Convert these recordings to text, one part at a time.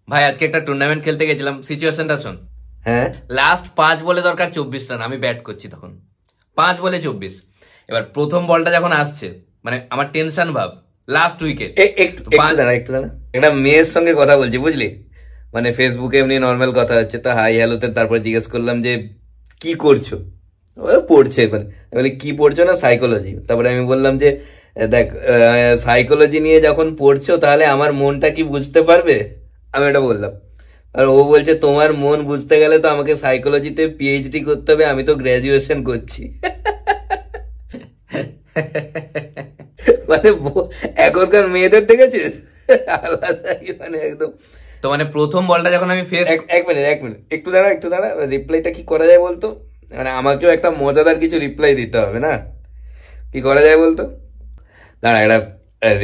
ভাই আজকে একটা টুর্নামেন্ট খেলতে গেছিলাম, সিচুয়েশনটা শোন। হ্যাঁ, লাস্ট 5 বলে দরকার 24 রান, আমি ব্যাট করছি তখন 5 বলে 24। এবার প্রথম বলটা যখন আসছে, মানে আমার টেনশন ভাব, লাস্ট উইকেট। একটু দাঁড়া, একটু দাঁড়া। একটা মেয়ের সঙ্গে কথা বলছি, বুঝলি, মানে ফেসবুকে এমনি নর্মাল কথা হচ্ছে, তো হাই হ্যালোতে তারপর জিজ্ঞেস করলাম যে কি করছো। ও পড়ছে, এবার আমি বলি কি পড়ছো, না সাইকোলজি। তারপরে আমি বললাম যে দেখ, সাইকোলজি নিয়ে যখন পড়ছো তাহলে আমার মনটা কি বুঝতে পারবে, আমি এটা বললাম। আর ও বলছে তোমার মন বুঝতে গেলে তো আমাকে সাইকোলজিতে পিএইচডি করতে হবে, আমি তো গ্র্যাজুয়েশন করছি। মানে এখনকার মেয়েদের দেখেছিস, আলাদাই, মানে একদম। তো মানে প্রথম বলটা যখন আমি ফেস এক মিনিট, একটু দাঁড়া, রিপ্লাইটা কি করা যায় বলতো? মানে আমাকেও একটা মজাদার কিছু রিপ্লাই দিতে হবে না, কি করা যায় বলতো? দাঁড়া, একটা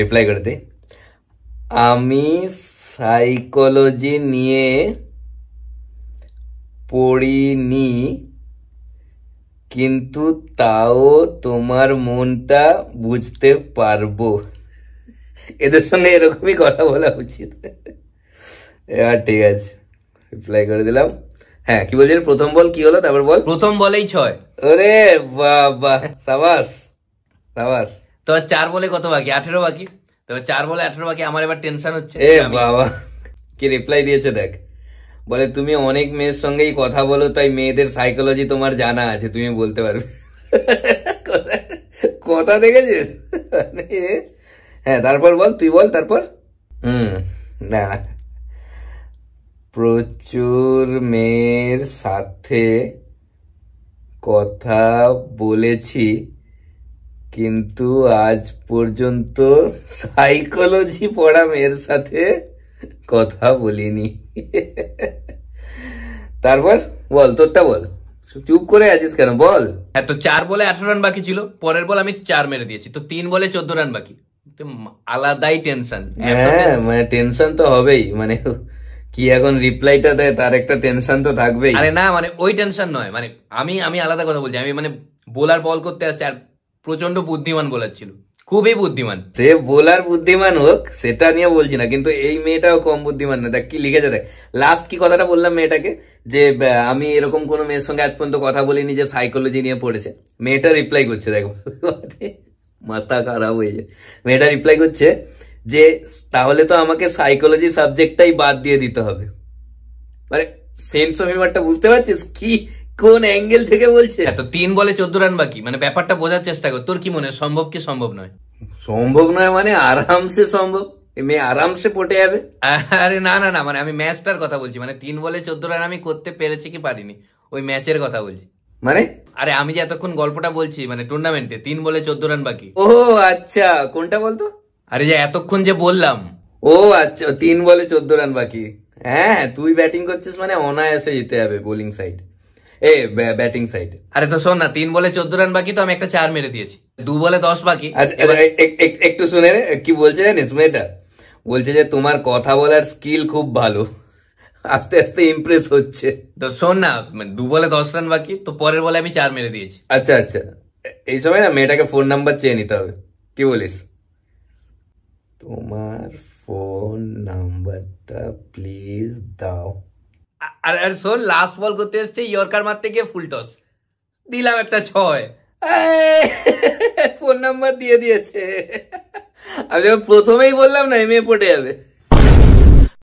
রিপ্লাই করে দিই। আমি সাইকোলজি নিয়ে পড়িনি, কিন্তু তাও তোমার মনটা বুঝতে পারবো। এদের সঙ্গে এরকমই কথা বলা উচিত। এবার ঠিক আছে, রিপ্লাই করে দিলাম। হ্যাঁ, কি বলছিস, প্রথম বল কি হলো, তারপর বল। প্রথম বলেই 6। ওরে বাবা, সাবাস সাবাস। তো 4 বলে কত বাকি? 18 বাকি। তো 4 বলে 18 বাকি, আমার এবার টেনশন হচ্ছে। এ বাবা, কি রিপ্লাই দিয়েছে দেখ। বলে তুমি অনেক মেয়ের সঙ্গেই কথা বলো, তাই মেয়েদের সাইকোলজি তোমার জানা আছে, তুমি বলতে পারবে। কথা দেখেছিস? মানে, হ্যাঁ তারপর বল, তুই বল তারপর। না, প্রচুর মেয়ের সাথে কথা বলেছি, কিন্তু আজ পর্যন্ত সাইকোলজি পড়া মেয়ের সাথে কথা বলিনি। তারপর বল, তোরটা বল, চুপ করে আছিস কেন, বল। হ্যাঁ, তো 4 বলে 18 রান বাকি ছিল, পরের বল আমি 4 মেরে দিয়েছি, তো 3 বলে 14 রান বাকি। তো আলাদাই টেনশন। হ্যাঁ, মানে টেনশন তো হবেই, মানে কি এখন রিপ্লাইটা দেয় তার একটা টেনশন তো থাকবেই। আরে না, মানে ওই টেনশন নয়, মানে আমি আমি আলাদা কথা বলছি। আমি মানে বোলার বল করতে আসছে, আর প্রচন্ড বুদ্ধিমান বোলার ছিল, খুবই বুদ্ধিমান। সে বোলার বুদ্ধিমান হোক, সেটা নিয়ে বলছি না, কিন্তু এই মেয়েটাও কম বুদ্ধিমান না। দেখ কি লিখেছে, দেখ লাস্ট কি কথাটা বললাম মেয়েটাকে, যে আমি এরকম কোনো মেয়ের সঙ্গে আজ পর্যন্ত কথা বলিনি যে সাইকোলজি নিয়ে পড়েছে। মেয়েটা রিপ্লাই করছে, দেখো, মাথা খারাপ হয়ে যায়। মেয়েটা রিপ্লাই করছে যে তাহলে তো আমাকে সাইকোলজি সাবজেক্টটাই বাদ দিয়ে দিতে হবে। মানে সেন্স অফ হিউমারটা বুঝতে পারছিস, কি কোন অ্যাঙ্গেল থেকে বলছে? এত 3 বলে 14 রান বাকি, মানে ব্যাপারটা বোঝার চেষ্টা কর। তোর কি মনে হয়, সম্ভব কি সম্ভব নয়? সম্ভব নয় মানে আরামসে সম্ভব, মেয়ে আরামসে পটে যাবে। আরে না না না, মানে আমি ম্যাচটার কথা বলছি, মানে 3 বলে 14 রান আমি করতে পেরেছি কি পারিনি, ওই ম্যাচের কথা বলছি। মানে আরে আমি যে এতক্ষণ গল্পটা বলছি, মানে টুর্নামেন্টে 3 বলে 14 রান বাকি। ও আচ্ছা, কোনটা বলতো? আরে যে এতক্ষণ যে বললাম। ও আচ্ছা, 3 বলে 14 রান বাকি। হ্যাঁ, তুই ব্যাটিং করছিস মানে অনায়াসে জিতে যাবে বোলিং সাইড, ব্যাটিং সাইড। আরে তো শোন না, 3 বলে 14 রান বাকি, তো আমি একটা 4 মেরে দিয়েছি। 2 বলে 10 বাকি। আচ্ছা, একটু শুনে রে, কি বলছে জানিস মেয়েটা? বলছে যে তোমার কথা বলার স্কিল খুব ভালো, আস্তে আস্তে ইমপ্রেস হচ্ছে। তো শোন না, 2 বলে 10 রান বাকি, তো পরের বলে আমি 4 মেরে দিয়েছি। আচ্ছা আচ্ছা, এই সময় না মেয়েটাকে ফোন নাম্বার চেয়ে নিতে হবে, কি বলিস? তোমার ফোন নাম্বারটা প্লিজ দাও। আর আর শোন, লাস্ট বল করতে এসছে, ইয়র্কার মারতে গিয়ে ফুল টস দিলাম, একটা 6। ফোন নাম্বার দিয়ে দিয়েছে। আমি প্রথমেই বললাম না, মেয়ে পটে যাবে।